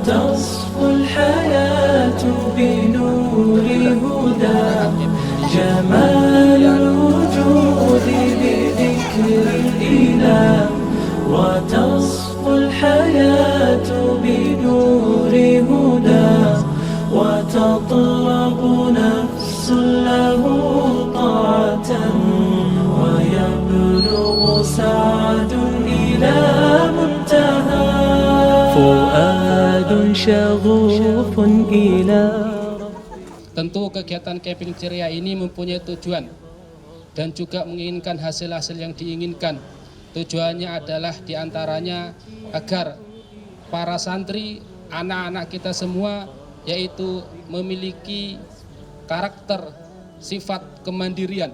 وتصفو الحياة بنور هدى جمال الوجود بذكر الإله وتصفو الحياة بنور هدى وتطلب نفس له طاعة ويبلغ سعد إلى منتهى فؤاد شغوف إلى. Tentu kegiatan camping ceria ini mempunyai tujuan dan juga menginginkan hasil-hasil yang diinginkan. Tujuannya adalah diantaranya agar para santri, anak-anak kita semua yaitu memiliki karakter sifat kemandirian.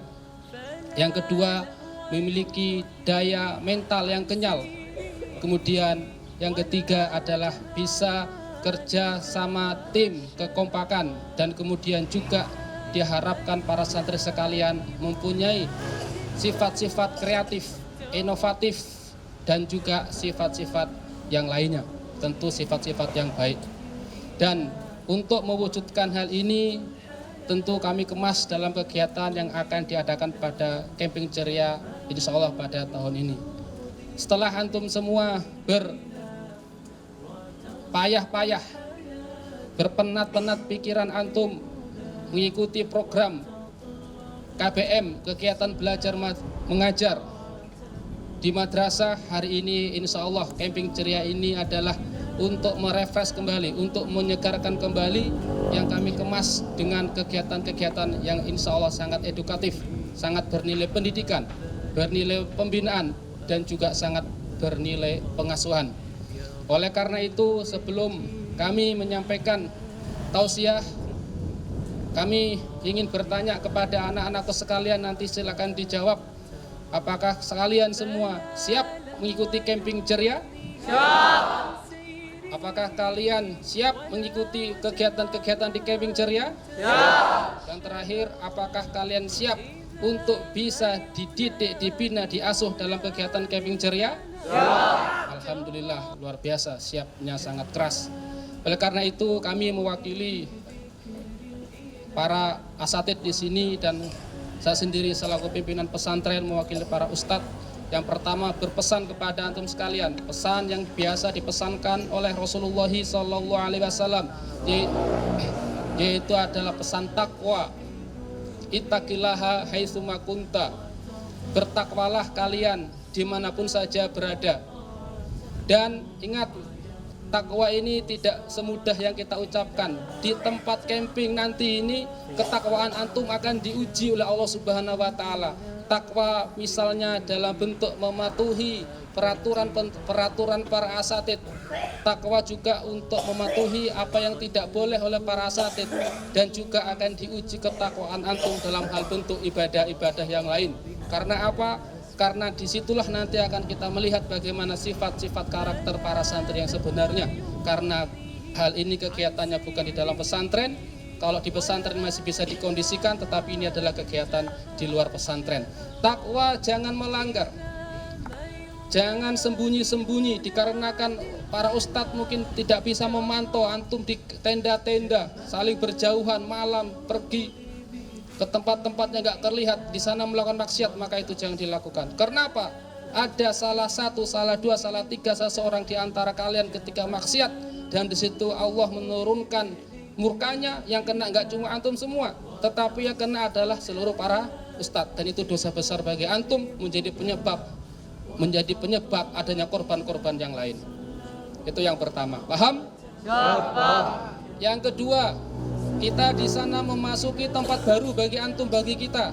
Yang kedua, memiliki daya mental yang kenyal. Kemudian yang ketiga adalah bisa kerja sama tim, kekompakan, dan kemudian juga diharapkan para santri sekalian mempunyai sifat-sifat kreatif, inovatif, dan juga sifat-sifat yang lainnya, tentu sifat-sifat yang baik. Dan untuk mewujudkan hal ini, tentu kami kemas dalam kegiatan yang akan diadakan pada camping ceria insya Allah pada tahun ini. Setelah antum semua berpayah-payah, berpenat-penat pikiran antum mengikuti program KBM, kegiatan belajar mengajar di madrasah, hari ini insya Allah camping ceria ini adalah untuk merefresh kembali, untuk menyegarkan kembali yang kami kemas dengan kegiatan-kegiatan yang insya Allah sangat edukatif, sangat bernilai pendidikan, bernilai pembinaan, dan juga sangat bernilai pengasuhan. Oleh karena itu, sebelum kami menyampaikan tausiah, kami ingin bertanya kepada anak-anakku sekalian, nanti silakan dijawab. Apakah sekalian semua siap mengikuti camping ceria? Siap. Apakah kalian siap mengikuti kegiatan-kegiatan di camping ceria? Siap. Dan terakhir, apakah kalian siap untuk bisa dididik, dibina, diasuh dalam kegiatan camping ceria? Siap. Alhamdulillah, luar biasa, siapnya sangat keras. Oleh karena itu, kami mewakili para asatidz di sini dan saya sendiri selaku pimpinan pesantren mewakili para ustadz. Yang pertama, berpesan kepada antum sekalian, pesan yang biasa dipesankan oleh Rasulullah SAW, yaitu adalah pesan takwa. Ittaqillaha haitsuma kunta. Bertakwalah kalian dimanapun saja berada. Dan ingat, takwa ini tidak semudah yang kita ucapkan. Di tempat camping nanti ini, ketakwaan antum akan diuji oleh Allah Subhanahu wa Ta'ala. Takwa misalnya dalam bentuk mematuhi peraturan para asatidz. Takwa juga untuk mematuhi apa yang tidak boleh oleh para asatidz, dan juga akan diuji ketakwaan antum dalam hal bentuk ibadah-ibadah yang lain. Karena apa? Karena disitulah nanti akan kita melihat bagaimana sifat-sifat karakter para santri yang sebenarnya. Karena hal ini kegiatannya bukan di dalam pesantren. Kalau di pesantren masih bisa dikondisikan, tetapi ini adalah kegiatan di luar pesantren. Takwa jangan melanggar, jangan sembunyi-sembunyi, dikarenakan para ustadz mungkin tidak bisa memantau antum di tenda-tenda, saling berjauhan malam, pergi ke tempat-tempatnya nggak terlihat, di sana melakukan maksiat, maka itu jangan dilakukan. Karena apa? Ada salah satu, salah dua, salah tiga seseorang di antara kalian ketika maksiat, dan di situ Allah menurunkan murkanya, yang kena nggak cuma antum semua, tetapi yang kena adalah seluruh para ustadz, dan itu dosa besar bagi antum, menjadi penyebab adanya korban-korban yang lain. Itu yang pertama. Paham? Paham. Yang kedua, kita di sana memasuki tempat baru bagi antum, bagi kita.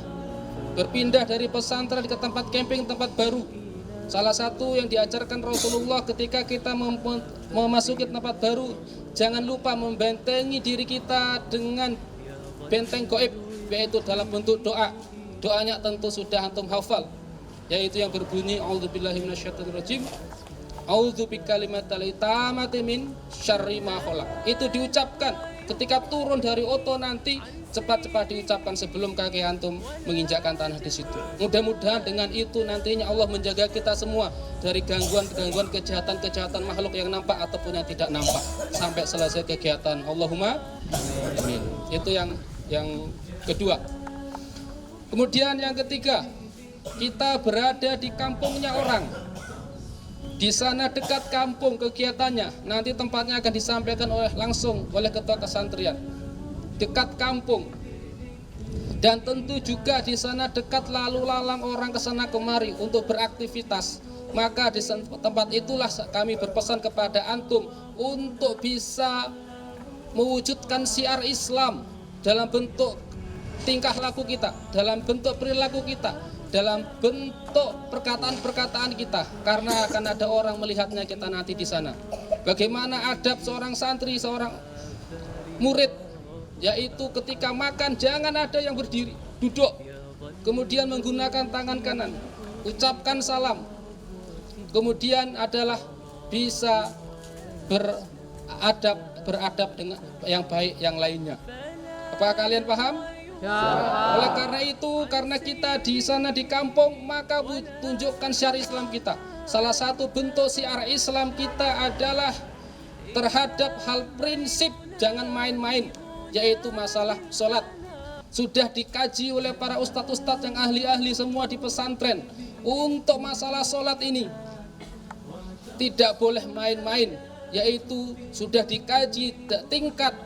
Berpindah dari pesantren ke tempat camping, tempat baru. Salah satu yang diajarkan Rasulullah ketika kita memasuki tempat baru, jangan lupa membentengi diri kita dengan benteng gaib, yaitu dalam bentuk doa. Doanya tentu sudah antum hafal, yaitu yang berbunyi a'udzubillahi minasyaitonirrajim, a'udzu bikalimatil tammati min syarri ma khalaq. Itu diucapkan ketika turun dari oto nanti cepat-cepat diucapkan sebelum kaki antum menginjakkan tanah di situ. Mudah-mudahan dengan itu nantinya Allah menjaga kita semua dari gangguan-gangguan kejahatan-kejahatan makhluk yang nampak ataupun yang tidak nampak sampai selesai kegiatan. Allahumma amin. Itu yang kedua. Kemudian yang ketiga, kita berada di kampungnya orang. Di sana dekat kampung kegiatannya, nanti tempatnya akan disampaikan langsung oleh ketua pesantren. Dekat kampung. Dan tentu juga di sana dekat lalu lalang orang ke sana kemari untuk beraktivitas. Maka di tempat itulah kami berpesan kepada antum untuk bisa mewujudkan syiar Islam dalam bentuk tingkah laku kita, dalam bentuk perilaku kita, dalam bentuk perkataan-perkataan kita, karena akan ada orang melihatnya kita nanti di sana. Bagaimana adab seorang santri, seorang murid, yaitu ketika makan jangan ada yang berdiri, duduk, kemudian menggunakan tangan kanan, ucapkan salam, kemudian adalah bisa beradab dengan yang baik yang lainnya. Apakah kalian paham? Ya. Oleh karena itu, karena kita di sana di kampung, maka tunjukkan syiar Islam kita. Salah satu bentuk syiar Islam kita adalah terhadap hal prinsip jangan main-main, yaitu masalah sholat. Sudah dikaji oleh para ustadz-ustadz yang ahli-ahli semua di pesantren. Untuk masalah sholat ini tidak boleh main-main, yaitu sudah dikaji tingkat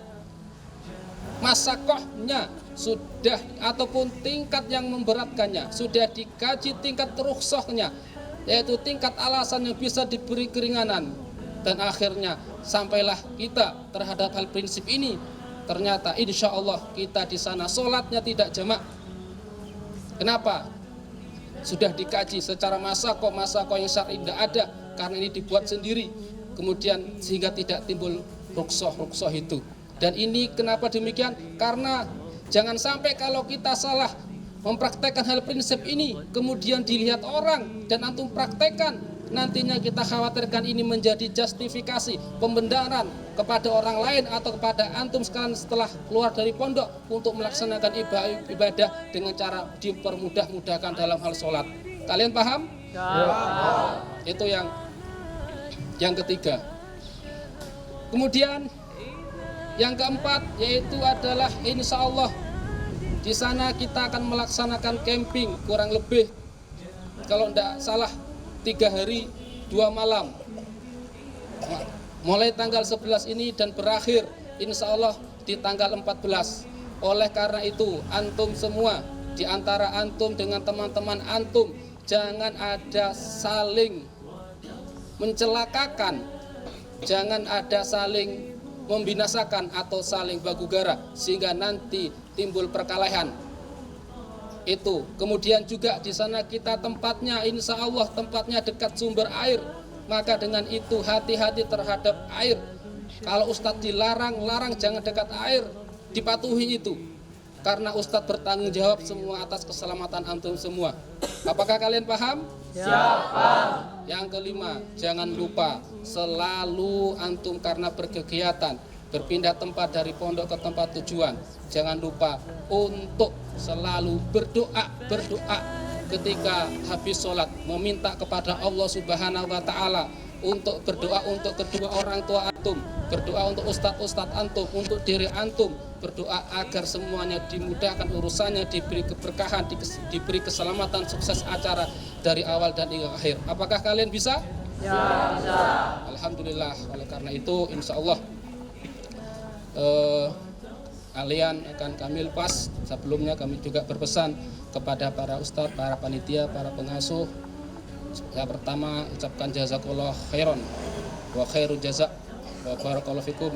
masakohnya sudah ataupun tingkat yang memberatkannya, sudah dikaji tingkat rukhsahnya, yaitu tingkat alasan yang bisa diberi keringanan, dan akhirnya sampailah kita terhadap hal prinsip ini. Ternyata insya Allah kita di sana sholatnya tidak jamak. Kenapa? Sudah dikaji secara masakoh yang syar'i tidak ada, karena ini dibuat sendiri, kemudian sehingga tidak timbul rukhsah itu. Dan ini kenapa demikian? Karena jangan sampai kalau kita salah mempraktekkan hal prinsip ini, kemudian dilihat orang dan antum praktekkan, nantinya kita khawatirkan ini menjadi justifikasi pembenaran kepada orang lain atau kepada antum sekalian setelah keluar dari pondok untuk melaksanakan ibadah dengan cara dipermudah-mudahkan dalam hal sholat. Kalian paham? Ya. Itu yang ketiga. Kemudian yang keempat yaitu adalah insya Allah di sana kita akan melaksanakan camping kurang lebih kalau tidak salah 3 hari 2 malam mulai tanggal 11 ini dan berakhir insya Allah di tanggal 14. Oleh karena itu antum semua, di antara antum dengan teman-teman antum, jangan ada saling mencelakakan, jangan ada saling membinasakan atau saling bagugara sehingga nanti timbul perkelahian. Itu. Kemudian juga di sana kita tempatnya insya Allah tempatnya dekat sumber air. Maka dengan itu hati-hati terhadap air. Kalau ustadz larang jangan dekat air, dipatuhi itu. Karena ustadz bertanggung jawab semua atas keselamatan antum semua. Apakah kalian paham? Siapa? Yang kelima, jangan lupa selalu antum karena berkegiatan berpindah tempat dari pondok ke tempat tujuan, jangan lupa untuk selalu berdoa ketika habis sholat, meminta kepada Allah Subhanahu wa Ta'ala, untuk berdoa untuk kedua orang tua antum, berdoa untuk ustadz antum, untuk diri antum, berdoa agar semuanya dimudahkan urusannya, diberi keberkahan, diberi keselamatan, sukses acara dari awal dan hingga akhir. Apakah kalian bisa? Ya, bisa. Alhamdulillah. Oleh karena itu insya Allah kalian akan kami lepas. Sebelumnya kami juga berpesan kepada para ustadz, para panitia, para pengasuh. Yang pertama ucapkan jazakallah khairan wa khairu jazak wa barakallahu fikum.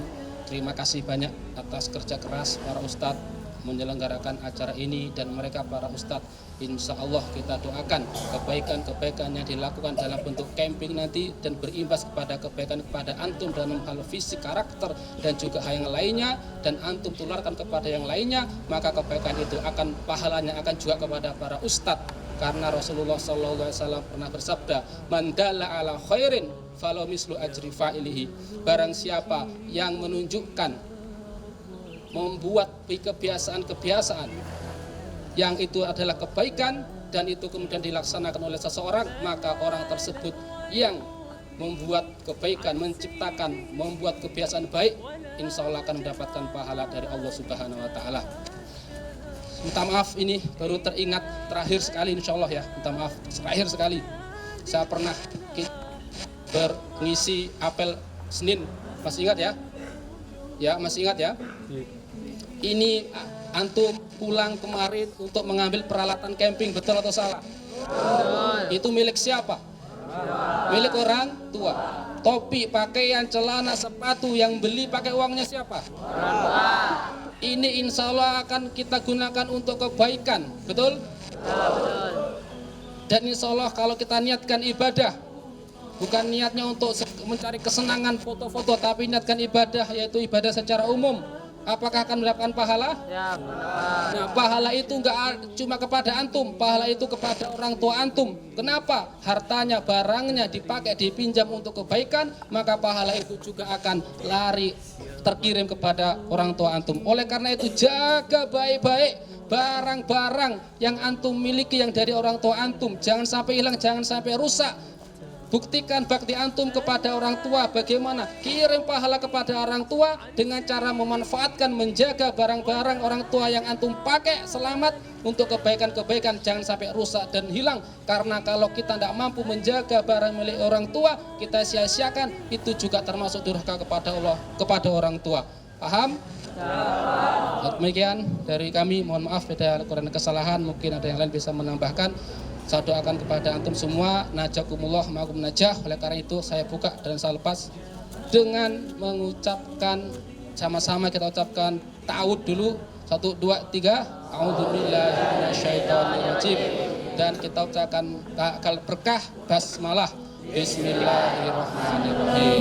Terima kasih banyak atas kerja keras para ustadz menyelenggarakan acara ini, dan mereka para ustadz insya Allah kita doakan kebaikan-kebaikan yang dilakukan dalam bentuk camping nanti dan berimbas kepada kebaikan kepada antum dalam hal fisik, karakter dan juga hal yang lainnya, dan antum tularkan kepada yang lainnya, maka kebaikan itu akan pahalanya akan juga kepada para ustadz, karena Rasulullah SAW pernah bersabda, man dalla ala khairin falau mislu ajri fa'ilihi. Barang siapa yang menunjukkan membuat kebiasaan-kebiasaan yang itu adalah kebaikan dan itu kemudian dilaksanakan oleh seseorang, maka orang tersebut yang membuat kebaikan, membuat kebiasaan baik, insya Allah akan mendapatkan pahala dari Allah Subhanahu wa Ta'ala. Minta maaf, ini baru teringat terakhir sekali, insya Allah ya. Minta maaf, terakhir sekali. Saya pernah mengisi apel Senin, masih ingat ya? Ya, masih ingat ya? Ini antum pulang kemarin untuk mengambil peralatan camping, betul atau salah? Itu milik siapa? Milik orang tua. Topi, pakaian, celana, sepatu yang beli pakai uangnya siapa? Ini insya Allah akan kita gunakan untuk kebaikan, betul? Dan insya Allah kalau kita niatkan ibadah, bukan niatnya untuk mencari kesenangan foto-foto, tapi niatkan ibadah, yaitu ibadah secara umum, apakah akan mendapatkan pahala? Ya, nah, pahala itu enggak cuma kepada antum, pahala itu kepada orang tua antum. Kenapa? Hartanya, barangnya dipakai, dipinjam untuk kebaikan, maka pahala itu juga akan lari terkirim kepada orang tua antum. Oleh karena itu jaga baik-baik barang-barang yang antum miliki yang dari orang tua antum. Jangan sampai hilang, jangan sampai rusak. Buktikan bakti antum kepada orang tua. Bagaimana? Kirim pahala kepada orang tua dengan cara memanfaatkan, menjaga barang-barang orang tua yang antum pakai selamat untuk kebaikan-kebaikan. Jangan sampai rusak dan hilang. Karena kalau kita tidak mampu menjaga barang milik orang tua, kita sia-siakan, itu juga termasuk durhaka kepada Allah, kepada orang tua. Paham? Demikian dari kami. Mohon maaf ada kurang kesalahan. Mungkin ada yang lain bisa menambahkan. Saya doakan kepada antum semua, najakumullah ma'akum najah. Oleh karena itu saya buka dan saya lepas dengan mengucapkan, sama-sama kita ucapkan ta'awud dulu. 1, 2, 3. A'udzubillahi minasyaitonirrajim. Dan kita ucapkan akal berkah basmalah. Bismillahirrahmanirrahim.